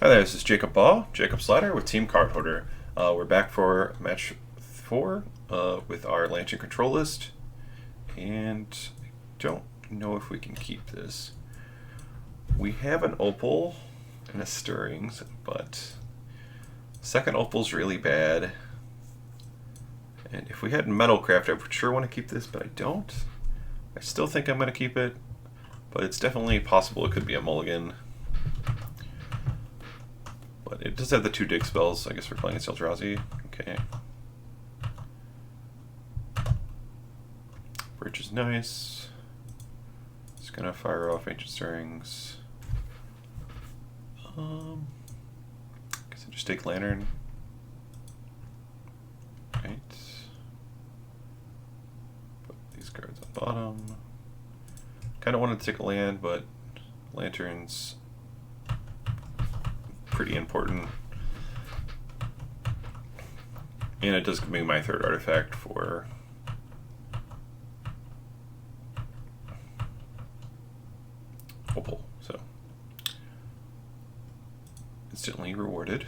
Hi there, this is Jacob Baugh, Jacob Slider with Team Cardhoarder. We're back for match 4 with our Lantern control list, and I don't know if we can keep this. We have an Opal and a Stirrings, but second Opal's really bad. And if we had Metalcraft, I would sure want to keep this, but I don't. I still think I'm going to keep it, but it's definitely possible it could be a mulligan. But it does have the 2 dig spells, so I guess we're playing against Eldrazi. Okay. Bridge is nice. Just gonna fire off Ancient Stirrings. Guess I just take Lantern. Right. Put these cards on bottom. Kinda wanted to take a land, but Lantern's pretty important. And it does give me my 3rd artifact for Opal, so instantly rewarded.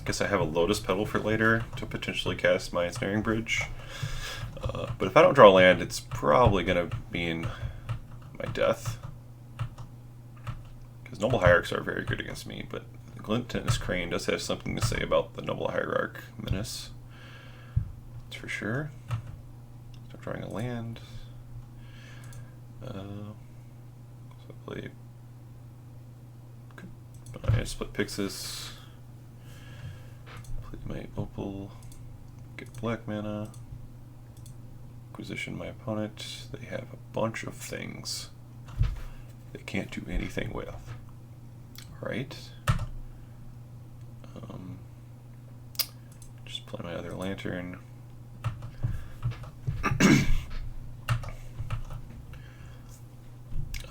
Guess I have a Lotus Petal for later to potentially cast my Ensnaring Bridge. But if I don't draw land, it's probably going to mean my death. Because Noble Hierarchs are very good against me, but the Glintenous Crane does have something to say about the Noble Hierarch menace. That's for sure. Start drawing a land. So I play... I split Pixis. Play my Opal. Get black mana. Acquisition my opponent. They have a bunch of things they can't do anything with. Alright. Just play my other Lantern.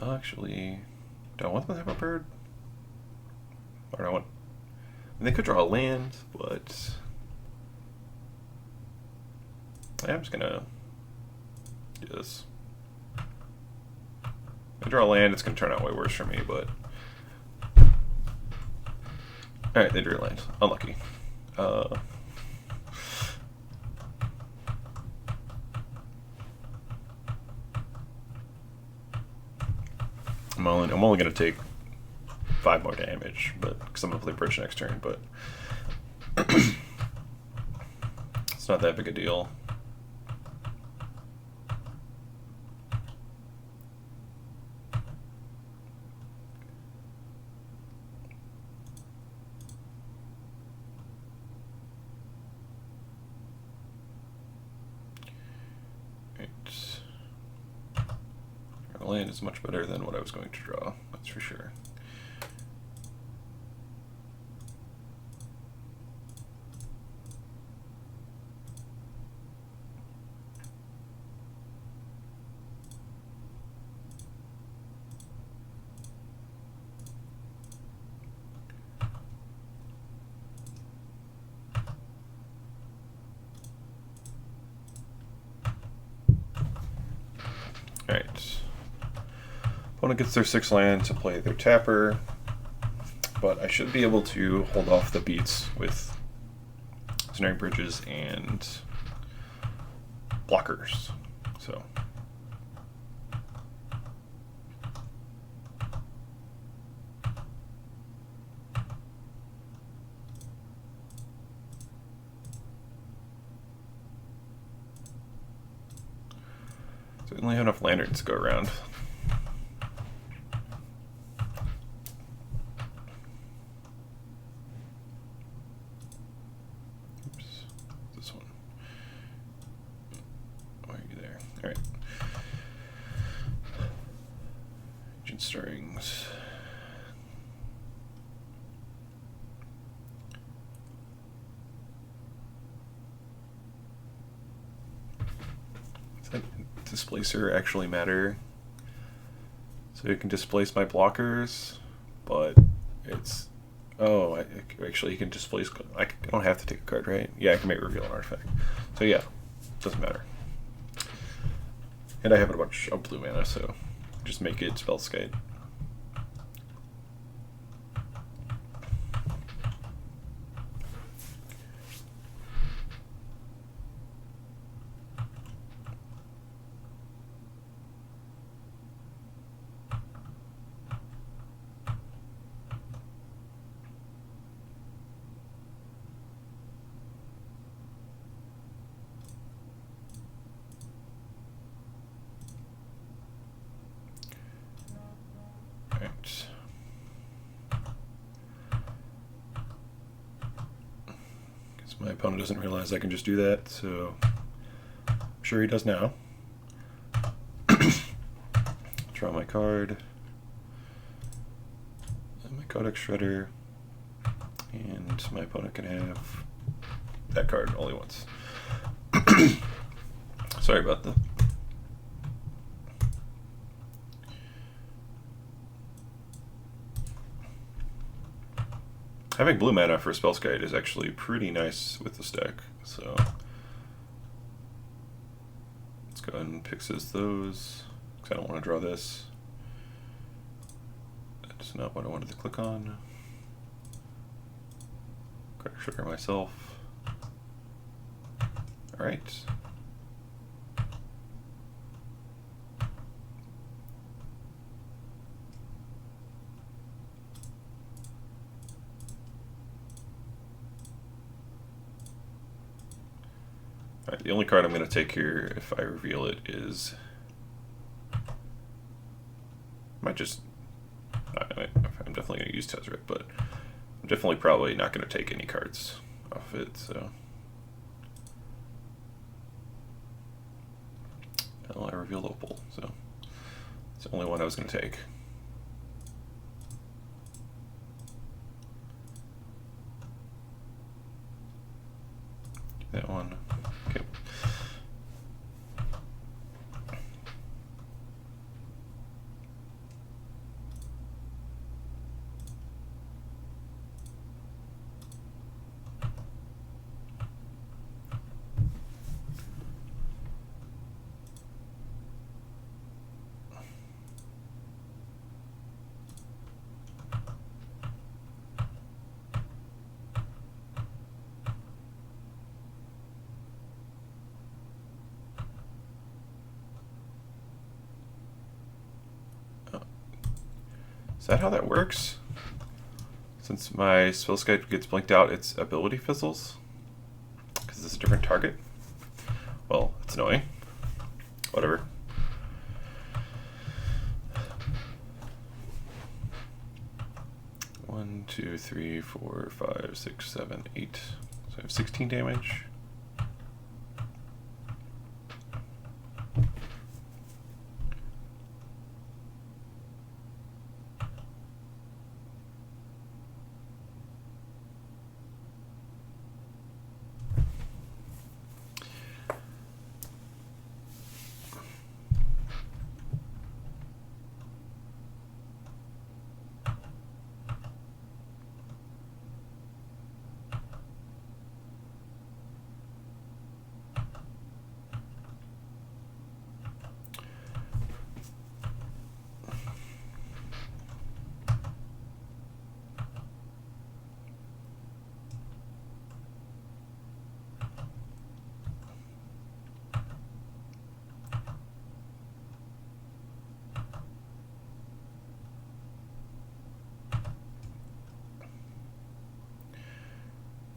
Actually, do I want them to have a bird? Or do I want... I mean, they could draw a land, but... I'm just gonna... Yes. I draw a land, it's going to turn out way worse for me, but... Alright, they drew a land. Unlucky. I'm only going to take 5 more damage, but because I'm going to play Bridge next turn, but... it's not that big a deal. Land is much better than what I was going to draw, that's for sure. Alright. Opponent gets their 6 land to play their tapper, but I should be able to hold off the beats with Ensnaring Bridges and blockers. So we only have enough lanterns to go around. Stirrings. Does Displacer actually matter? So it can displace my blockers, but it's... Oh, actually you can displace... I don't have to take a card, right? Yeah, I can make reveal an artifact. So yeah, doesn't matter. And I have a bunch of blue mana, so just make it Spellskite. Right. Guess my opponent doesn't realize I can just do that, so I'm sure he does now. Draw my card. And my Codex Shredder. And my opponent can have that card only once. Sorry about that. Having blue mana for Spellskite is actually pretty nice with this deck, so let's go ahead and Pixis those, because I don't want to draw this. That's not what I wanted to click on. Quick trigger myself. Alright. Alright, the only card I'm going to take here, if I reveal it, is... I'm definitely going to use Tezzeret, but I'm definitely probably not going to take any cards off it, so... Well, I revealed Opal, so it's the only one I was going to take. That one. Okay. Is that how that works? Since my Spellskite gets blinked out, its ability fizzles? Because it's a different target? Well, it's annoying. Whatever. One, 2, 3, 4, 5, 6, 7, 8. So I have 16 damage.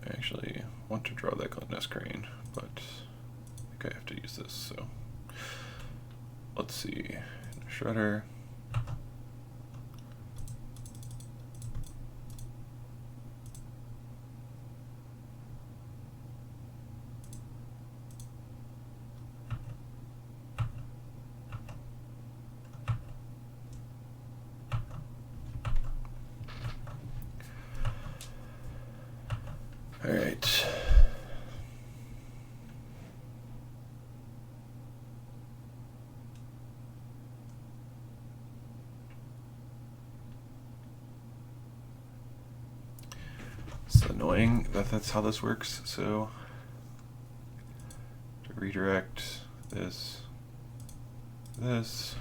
I actually want to draw that Gleness Crane, but I think I have to use this, so let's see. Shredder. All right. It's annoying that that's how this works, so to redirect this. this.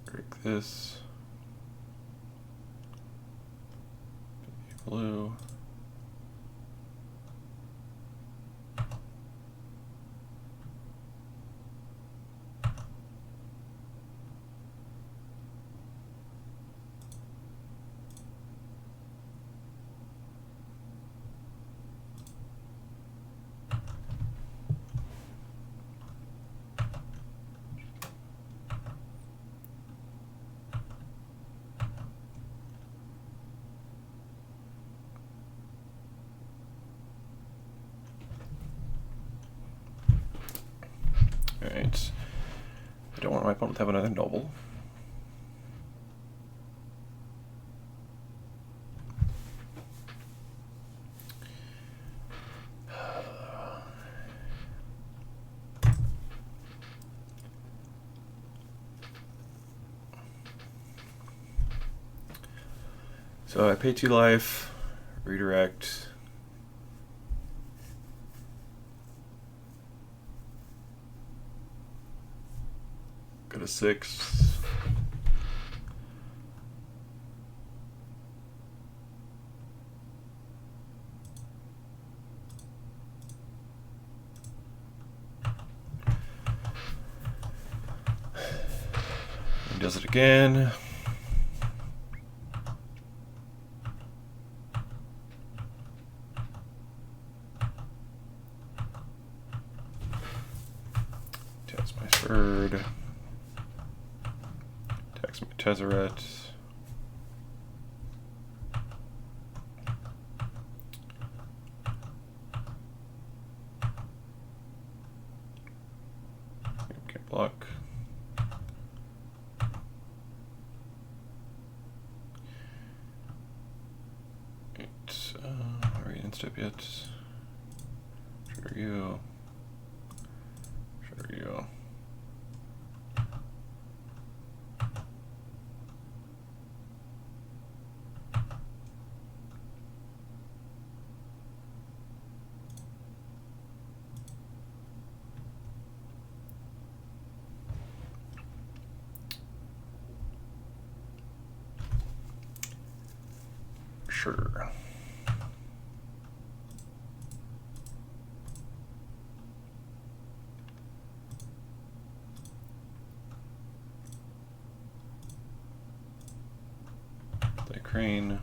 Break this. Blue. Alright. I don't want my opponent to have another noble. So I pay 2 life, redirect. Go to 6. He does it again. Taps my third. Attacks my Tezzeret. Can't block. Are we in step yet? Sure you. Sure you. Sure. Play Crane.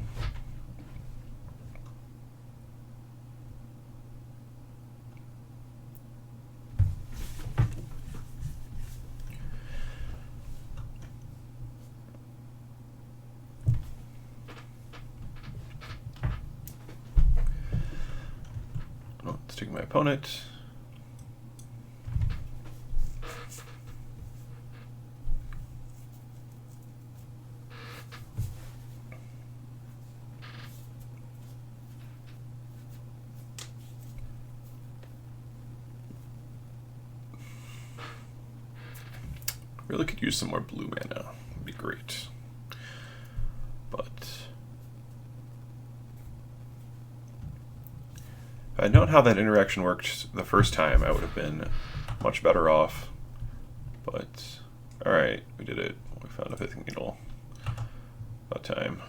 Oh, let's take my opponent. Really could use some more blue mana. Would be great. But if I had known how that interaction worked the first time, I would have been much better off. But alright, we did it. We found a 5th needle. About time.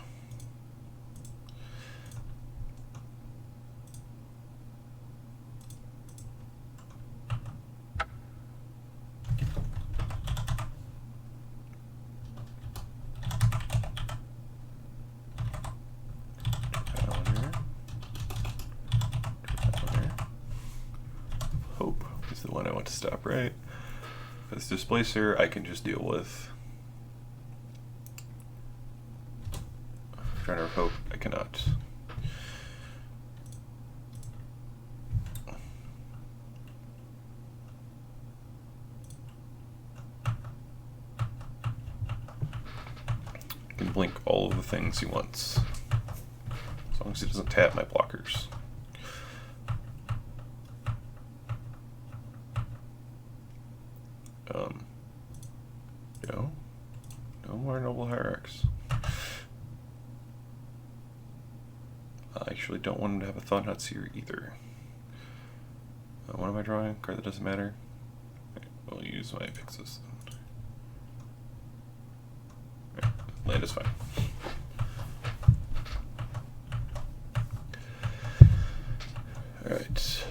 Hope is the one I want to stop, right? This Displacer I can just deal with. Trying to hope I cannot. I can blink all of the things he wants, as long as he doesn't tap my blockers. No more Noble Hierarch. marks. I actually don't want him to have a Thought Knot Seer either. What am I drawing? Card that doesn't matter. Okay, we'll use my Pixis then. Right, land is fine. Alright.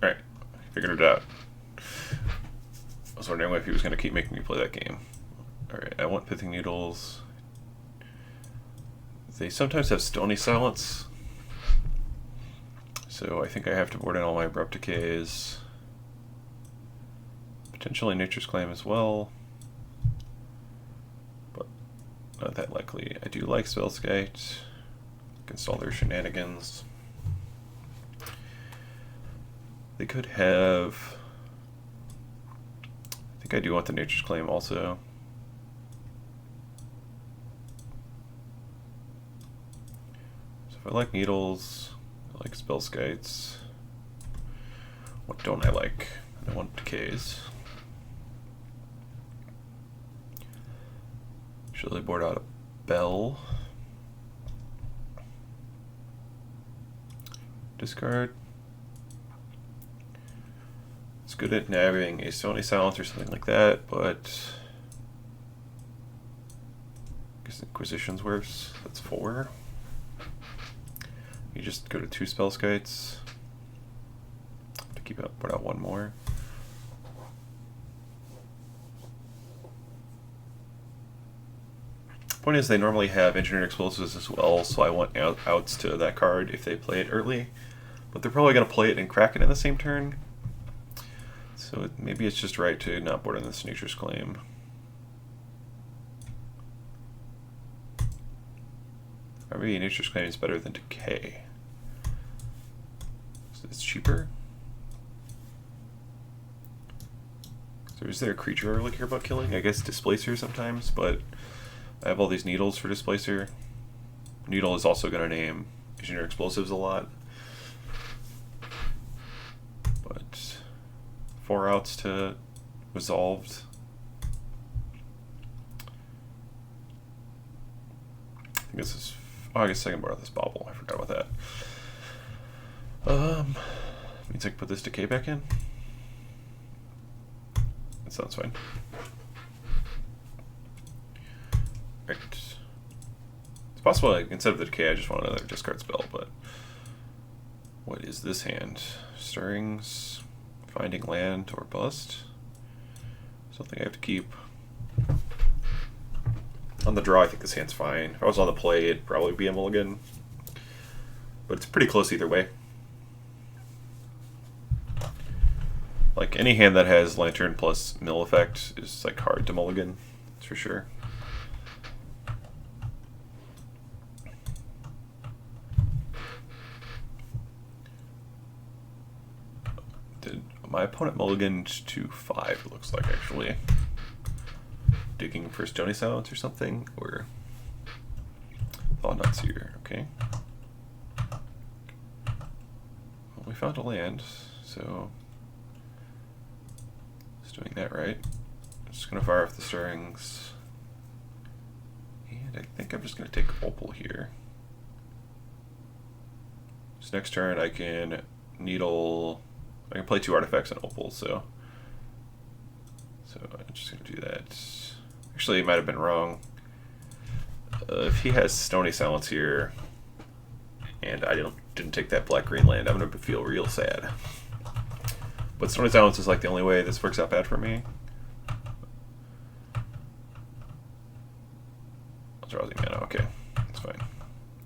Alright, figured it out. I was wondering if he was going to keep making me play that game. Alright, I want Pithing Needles. They sometimes have Stony Silence. So I think I have to board in all my Abrupt Decays. Potentially Nature's Claim as well. But not that likely. I do like Spellskite. Against all their shenanigans. They could have... I think I do want the Nature's Claim also. So if I like Needles, I like Spellskites. What don't I like? I want Decays. Should I board out a Bell? Discard. It's good at nabbing a Stony Silence or something like that, but I guess Inquisition's worse. That's 4. You just go to 2 Spellskites to keep out, put out 1 more. Point is, they normally have Engineered Explosives as well, so I want outs to that card if they play it early. But they're probably going to play it and crack it in the same turn. So maybe it's just right to not board in this Nature's Claim. Or maybe Nature's Claim is better than Decay. So it's cheaper. So is there a creature I really care about killing? I guess Displacer sometimes, but I have all these Needles for Displacer. Needle is also going to name Engineer Explosives a lot. But 4 outs to Resolved. I think this is... Oh, I guess I can borrow this Bauble. I forgot about that. Means I can put this Decay back in? That sounds fine. Right. It's possible, like, instead of the Decay, I just want another discard spell, but... What is this hand? Stirrings, Finding Land, or Bust? Something I have to keep. On the draw, I think this hand's fine. If I was on the play, it'd probably be a mulligan. But it's pretty close either way. Like, any hand that has Lantern plus Mill Effect is, like, hard to mulligan. That's for sure. Did my opponent mulliganed to 5, it looks like, actually. Digging for Stony Silence or something, or Thought Knot Seer, okay. Well, we found a land, so it's doing that right. I'm just gonna fire off the Stirrings, and I think I'm just gonna take Opal here. So next turn I can Needle. I can play 2 artifacts on Opal, so I'm just gonna do that. Actually, it might have been wrong. If he has Stony Silence here, and I didn't take that black-green land, I'm gonna feel real sad. But Stony Silence is like the only way this works out bad for me. Drowsy Mana, okay, that's fine.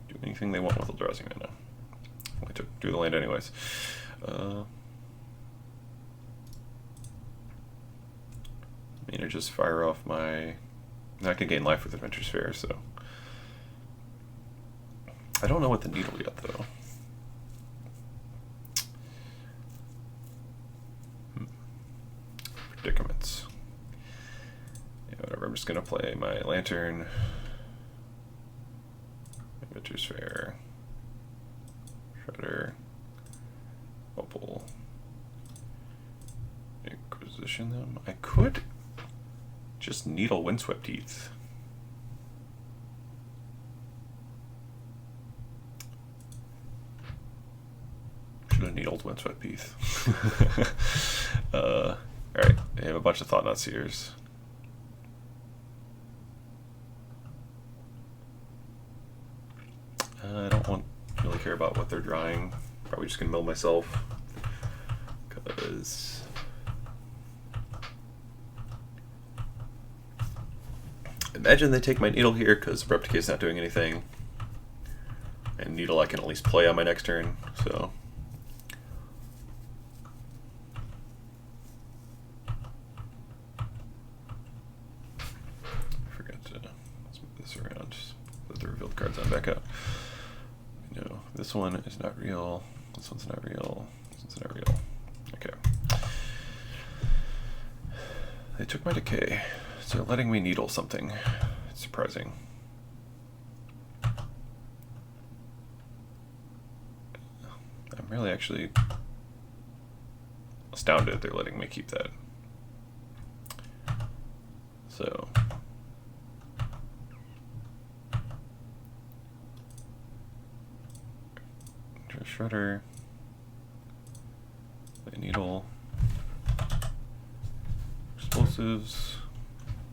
Do anything they want with a Drowsy Mana. I took do the land anyways. I mean, I just fire off my... I can gain life with Adventure's Fair, so... I don't know what the Needle yet, though. Predicaments. Yeah, whatever, I'm just just gonna play my lantern, Adventure Sphere, Shredder, Opal, Inquisition them. I could just needle Windswept Teeth. Should have needled Windswept Teeth. Alright, I have a bunch of Thought-Knot Seers. I don't really care about what they're drawing. Probably just gonna mill myself. Because imagine they take my needle here because Replicate's not doing anything. And needle I can at least play on my next turn, so. I forgot to let's move this around. Put the revealed cards on back up. No, this one is not real. This one's not real. This one's not real. Okay. They took my decay, so they're letting me needle something. It's surprising. I'm really actually astounded they're letting me keep that. So Shredder, the needle, explosives,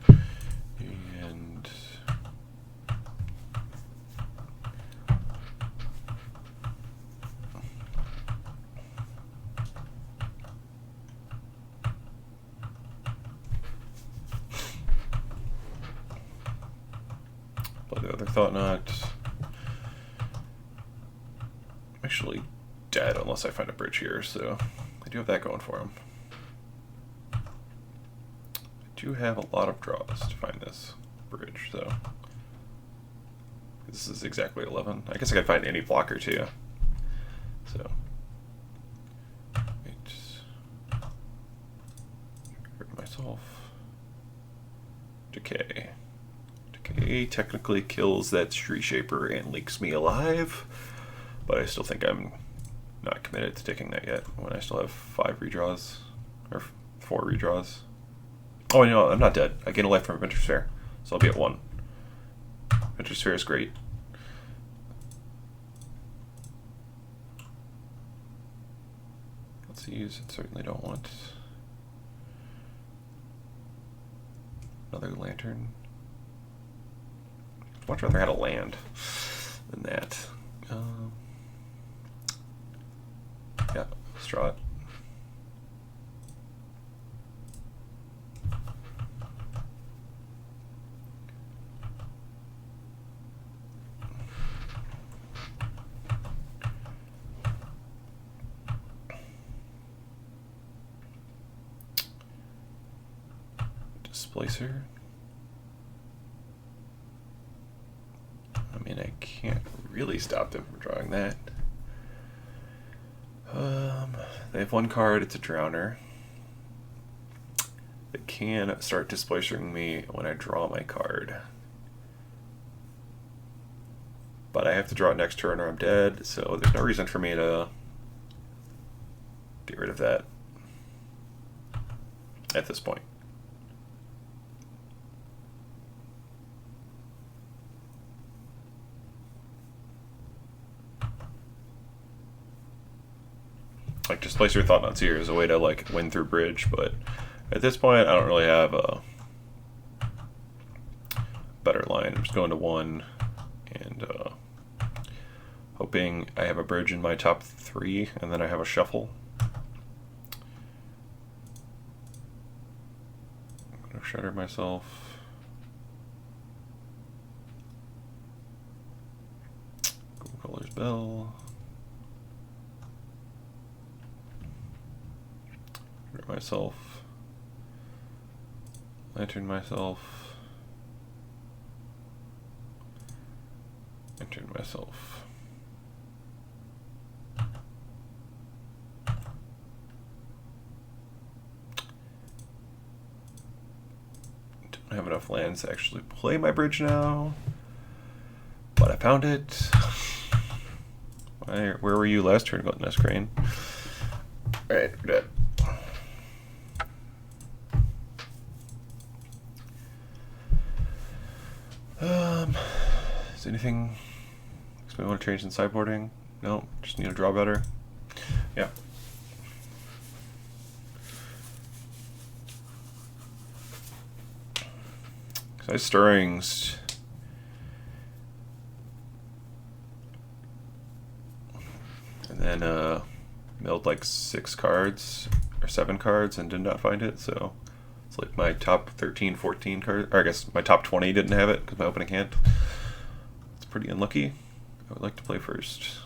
and play the other Thought-Knot. Actually dead unless I find a bridge here, so I do have that going for him. I do have a lot of draws to find this bridge, so this is exactly 11. I guess I could find any blocker too. So hurt myself. Decay. Decay technically kills that Street Shaper and leaks me alive. But I still think I'm not committed to taking that yet when I still have 5 redraws, or 4 redraws. Oh, no, I'm not dead. I gain a life from Adventure Sphere, so I'll be at 1. Adventure Sphere is great. Let's use it. Certainly don't want another lantern. I'd much rather had a land than that. Yeah, let's draw it. Displacer. I mean, I can't really stop them from drawing that. They have 1 card, it's a Drowner. They can start displacing me when I draw my card. But I have to draw it next turn or I'm dead, so there's no reason for me to get rid of that at this point. Like, Displacer Thought-Knot Seer is a way to, like, win through bridge, but at this point, I don't really have a better line. I'm just going to 1 and hoping I have a bridge in my top 3, and then I have a shuffle. I'm going to Shredder myself. Gold Color's Bell. Myself, lantern myself, lantern myself. Don't have enough lands to actually play my bridge now, but I found it. Where were you last turn, Gluttonous Crane? Alright, we're dead. Is anything we want to change in sideboarding? No, just need to draw better. Yeah. So I stirrings. And then milled like 6 cards or 7 cards and did not find it, so it's like my top 13, 14 cards, or I guess my top 20 didn't have it because my opening hand. It's pretty unlucky. I would like to play first.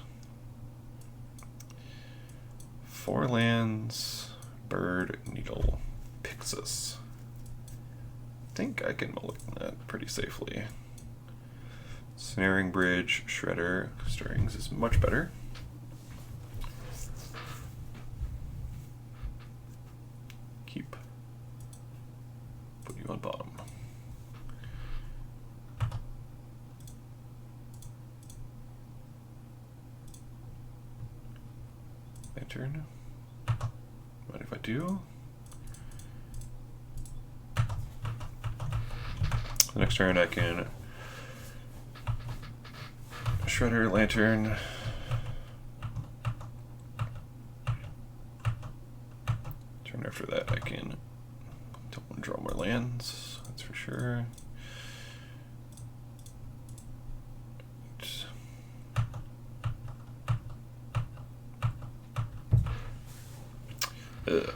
4 lands, Bird, Needle, Pixis. I think I can mulligan that pretty safely. Snaring Bridge, Shredder, Stirrings is much better. Keep. Put you on bottom. Lantern. Mind if I do? The next turn I can Shredder, Lantern. Turn after that I can don't want to draw more lands, that's for sure. Ugh.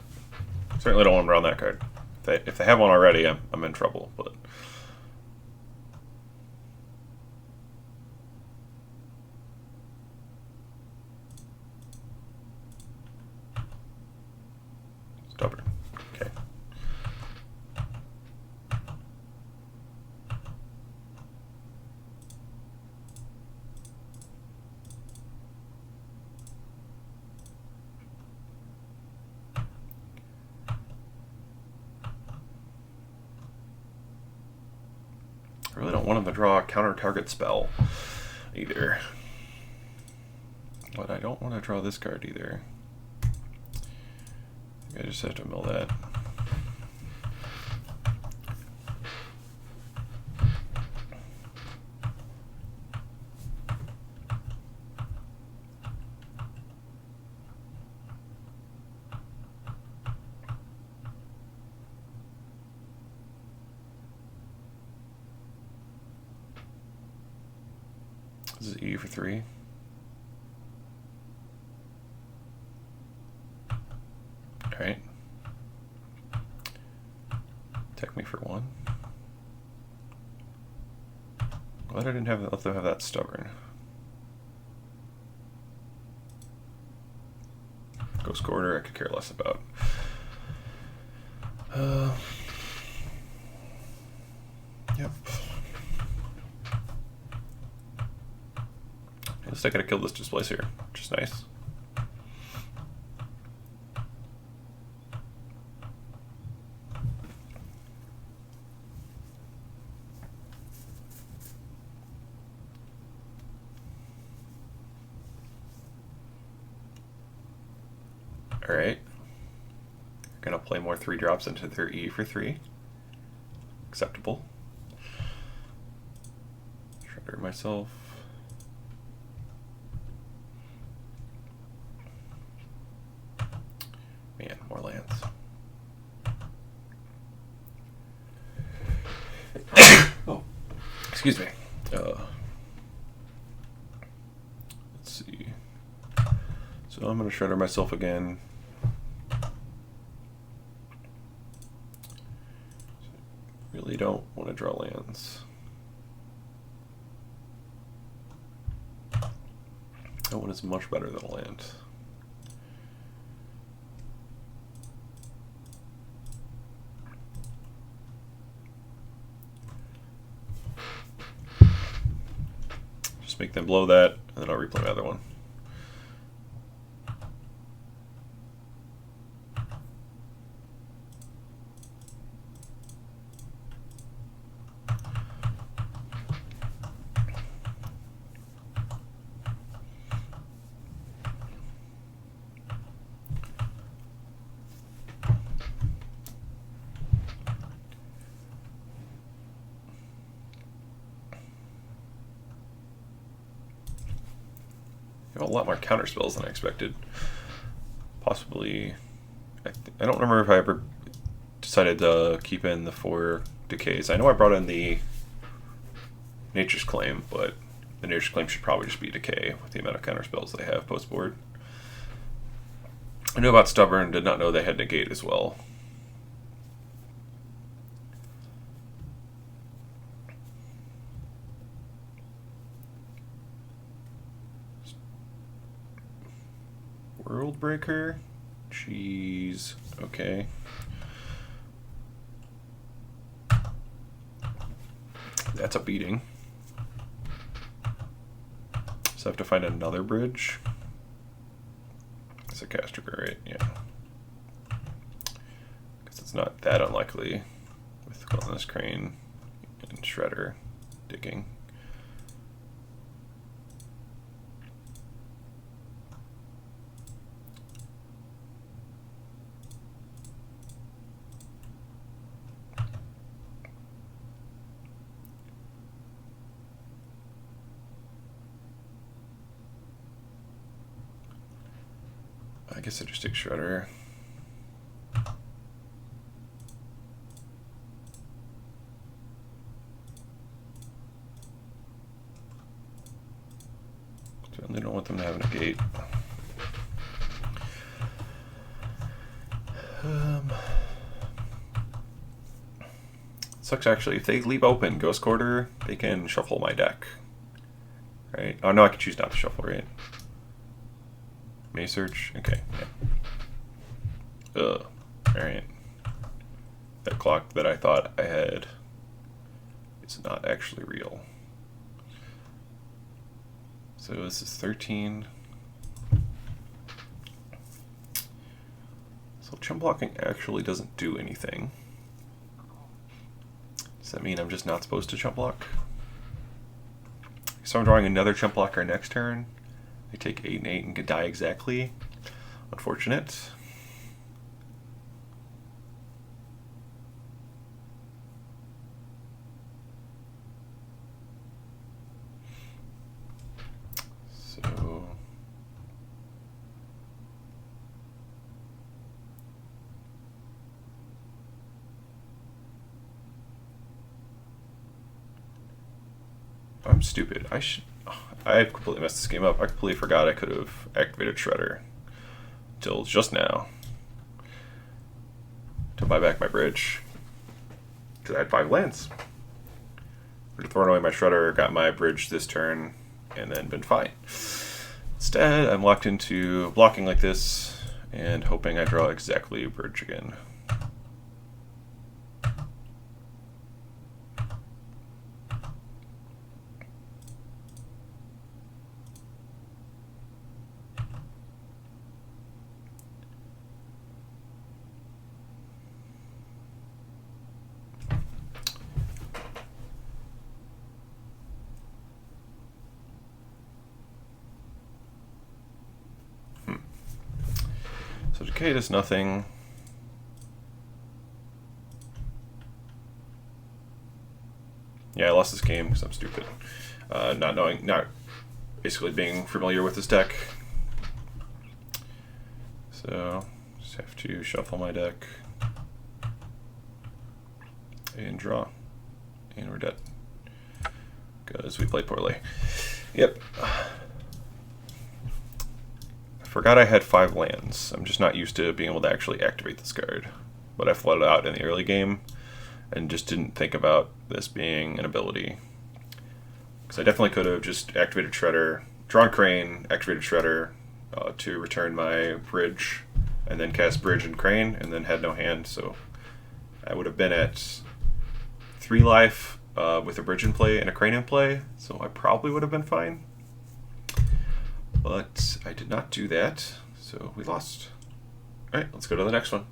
Certainly don't want to draw that card. If they have one already, I'm in trouble. But stubborn. Okay. I really don't want him to draw a counter target spell either. But I don't want to draw this card either. I just have to mill that. This is E for 3. Alright. Attack me for 1. Glad I didn't let them have that stubborn. Ghost Quarter I could care less about. Yep. At least I gotta kill this Displacer, which is nice. Alright. Gonna play more 3-drops into their E for 3. Acceptable. Shredder myself. Man, more lands. Oh, excuse me. Let's see. So I'm gonna Shredder myself again. Really don't want to draw lands. That one is much better than a land. Just make them blow that, and then I'll replay my other one. have a lot more counter spells than I expected. Possibly, I don't remember if I ever decided to keep in the 4 decays. I know I brought in the Nature's Claim, but the Nature's Claim should probably just be decay with the amount of counter spells they have post board. I knew about Stubborn, did not know they had negate as well. World Breaker? Jeez. Okay. That's a beating. So I have to find another bridge. It's a Castriker, right? Yeah. Because it's not that unlikely with Glutinous Crane and Shredder digging. I guess I just take Shredder. Certainly don't want them to have a negate. Sucks actually. If they leave open Ghost Quarter, they can shuffle my deck. Right? Oh no, I can choose not to shuffle, right? May search? Okay. Yeah. Ugh. Alright. That clock that I thought I had is not actually real. So this is 13. So chump blocking actually doesn't do anything. Does that mean I'm just not supposed to chump block? So I'm drawing another chump blocker next turn. They take 8 and 8 and could die exactly. Unfortunate. So I'm stupid. I completely messed this game up. I completely forgot I could have activated Shredder until just now to buy back my bridge. Because I had 5 lands. Would have thrown away my Shredder, got my bridge this turn, and then been fine. Instead, I'm locked into blocking like this and hoping I draw exactly a bridge again. So decay does nothing. Yeah, I lost this game because I'm stupid. Not basically being familiar with this deck. So just have to shuffle my deck and draw, and we're dead because we played poorly. Yep. Forgot I had 5 lands. I'm just not used to being able to actually activate this card. But I flooded out in the early game and just didn't think about this being an ability. Because I definitely could have just activated Shredder, drawn Crane, activated Shredder to return my bridge, and then cast Bridge and Crane, and then had no hand. So I would have been at 3 life with a Bridge in play and a Crane in play. So I probably would have been fine. But I did not do that, so we lost. Alright, let's go to the next one.